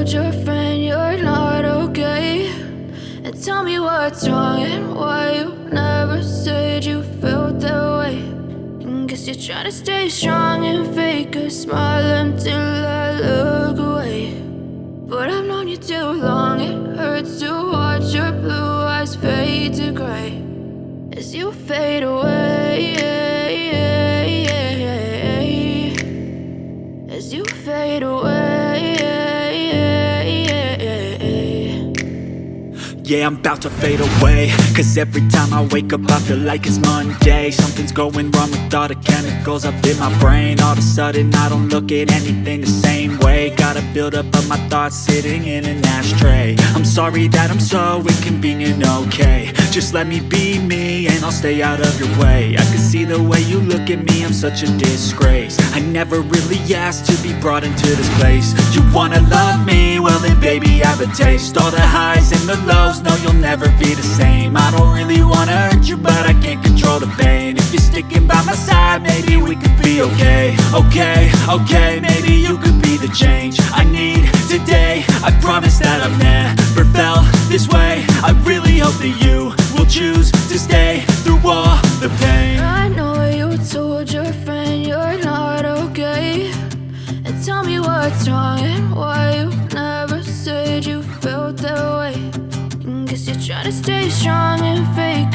told your friend you're not okay? And tell me what's wrong and why you never said you felt that way. And guess you're trying to stay strong and fake a smile until I look away. But I've known you too long, it hurts to watch your blue eyes fade to gray as you fade away, as you fade away. Yeah, I'm about to fade away, cause every time I wake up I feel like it's Monday. Something's going wrong with all the chemicals up in my brain. All of a sudden I don't look at anything the same way. Got a buildup of my thoughts sitting in an ashtray. I'm sorry that I'm so inconvenient, okay? Just let me be me and I'll stay out of your way. I can see the way you look at me, I'm such a disgrace. I never really asked to be brought into this place. You wanna love me? Well then baby have a taste. All the highs and the lows, no you'll never be the same. I don't really wanna hurt you but I can't control the pain. If you're sticking by my side maybe we could be okay. Okay, maybe you could be the change I need today. I promise that I've never felt this way. I really hope that you will choose to stay through all the pain. I know you told your friend you're not okay. And tell me what's wrong and why you never said you felt that way. And guess you're trying to stay strong and fake